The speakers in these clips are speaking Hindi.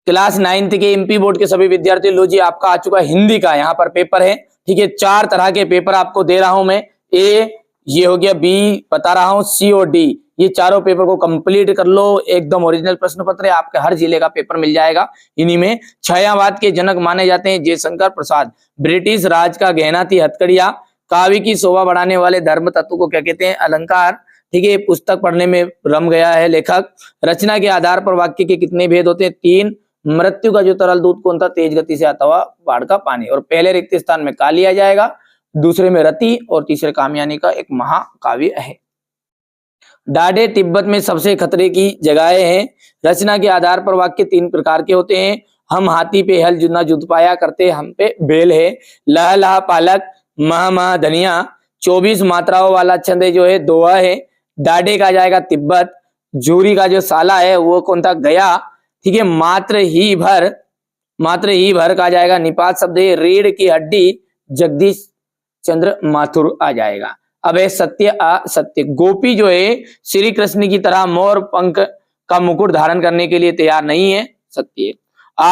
क्लास 9th के एमपी बोर्ड के सभी विद्यार्थी, लो जी आपका आ चुका है हिंदी का यहाँ पर पेपर है। ठीक है, 4 तरह के पेपर आपको दे रहा हूं मैं। ए ये हो गया, बी बता रहा हूं, सी और डी, ये चारों पेपर को कंप्लीट कर लो। एकदम ओरिजिनल प्रश्न पत्र है, आपके हर जिले का पेपर मिल जाएगा। इन्हीं में छायावाद के जनक माने जाते हैं जयशंकर प्रसाद। ब्रिटिश राज का गहना थी हथकड़िया। काव्य की शोभा बढ़ाने वाले धर्म तत्व को क्या कहते हैं? अलंकार। ठीक है, पुस्तक पढ़ने में रम गया है लेखक। रचना के आधार पर वाक्य के कितने भेद होते हैं? 3। मृत्यु का जो तरल दूध कौन था? तेज गति से आता हुआ बाढ़ का पानी। और पहले रिक्त स्थान में काली आ जाएगा, दूसरे में रति और तीसरे कामयानी का एक महाकाव्य है। डाढ़े तिब्बत में सबसे खतरे की जगहें हैं। रचना के आधार पर वाक्य 3 प्रकार के होते हैं। हम हाथी पे हल जुना जुद पाया करते, हम पे बेल है। लह लह पालक, मह मह धनिया। 24 मात्राओं वाला छंद जो है दोहा है। डाढ़े का जाएगा तिब्बत। जूरी का जो साला है वो कौन था? गया। ठीक है, मात्र ही भर का जाएगा निपात शब्द है। रीढ़ की हड्डी जगदीश चंद्र माथुर आ जाएगा। अब है सत्य असत्य। गोपी जो है श्री कृष्ण की तरह मोर पंख का मुकुट धारण करने के लिए तैयार नहीं है, सत्य है।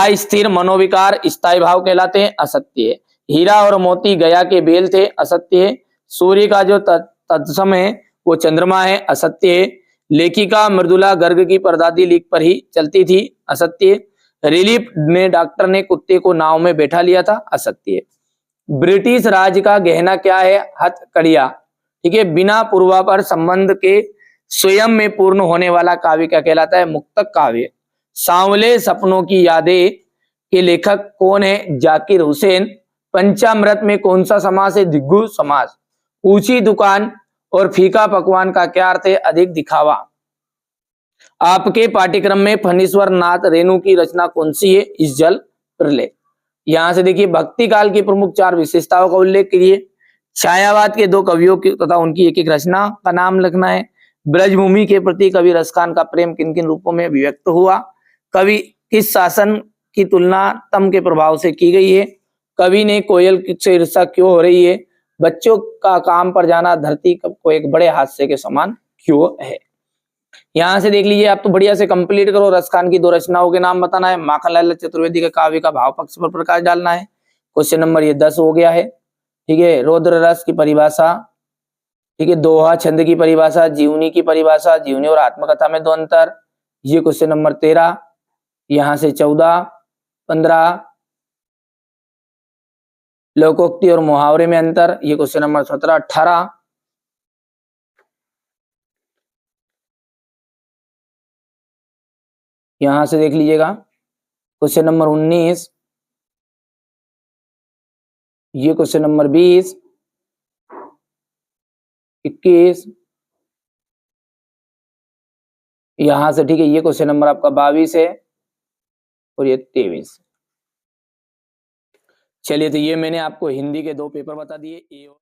अस्थिर मनोविकार स्थायी भाव कहलाते हैं, असत्य है। हीरा और मोती गया के बेल थे, असत्य है। सूर्य का जो तत्सम है वो चंद्रमा है, असत्य है। लेखिका मृदुला गर्ग की परदादी लीक पर ही चलती थी, असत्य है। रिलीफ में डॉक्टर ने कुत्ते को नाव में बैठा लिया था, असत्य है। ब्रिटिश राज का गहना क्या है? हथकड़िया। ठीक है, बिना पूर्वापर संबंध के स्वयं में पूर्ण होने वाला काव्य क्या कहलाता है? मुक्तक काव्य। सांवले सपनों की यादें के लेखक कौन है? जाकिर हुसैन। पंचामृत में कौन सा समास है? दिग्गु समास। ऊंची दुकान और फीका पकवान का क्या अर्थ है? अधिक दिखावा। आपके पाठ्यक्रम में फणीश्वर नाथ रेणु की रचना कौन सी है? इस जल प्रलय। यहां से देखिए, भक्ति काल की प्रमुख 4 विशेषताओं का उल्लेख करिए। छायावाद के 2 कवियों की तथा उनकी एक एक रचना का नाम लिखना है। ब्रजभूमि के प्रति कवि रसखान का प्रेम किन किन रूपों में अभिव्यक्त हुआ? कवि किस शासन की तुलना तम के प्रभाव से की गई है? कवि ने कोयल से ईर्ष्या क्यों हो रही है? बच्चों का काम पर जाना धरती को एक बड़े हादसे के समान क्यों है? यहां से देख लीजिए, आप तो बढ़िया से कंप्लीट करो। रसखान की 2 रचनाओं के नाम बताना है। माखनलाल चतुर्वेदी के काव्य का भाव पक्ष पर प्रकाश डालना है। क्वेश्चन नंबर ये 10 हो गया है। ठीक है, रौद्र रस की परिभाषा। ठीक है, दोहा छंद की परिभाषा, जीवनी की परिभाषा, जीवनी और आत्मकथा में 2 अंतर। ये क्वेश्चन नंबर 13। यहां से 14, 15 लोकोक्ति और मुहावरे में अंतर। ये क्वेश्चन नंबर 17, 18। यहां से देख लीजिएगा, क्वेश्चन नंबर 19। ये क्वेश्चन नंबर 20, 21। यहां से ठीक है, ये क्वेश्चन नंबर आपका 22 है और ये 23। चलिए, तो ये मैंने आपको हिंदी के 2 पेपर बता दिए, ए और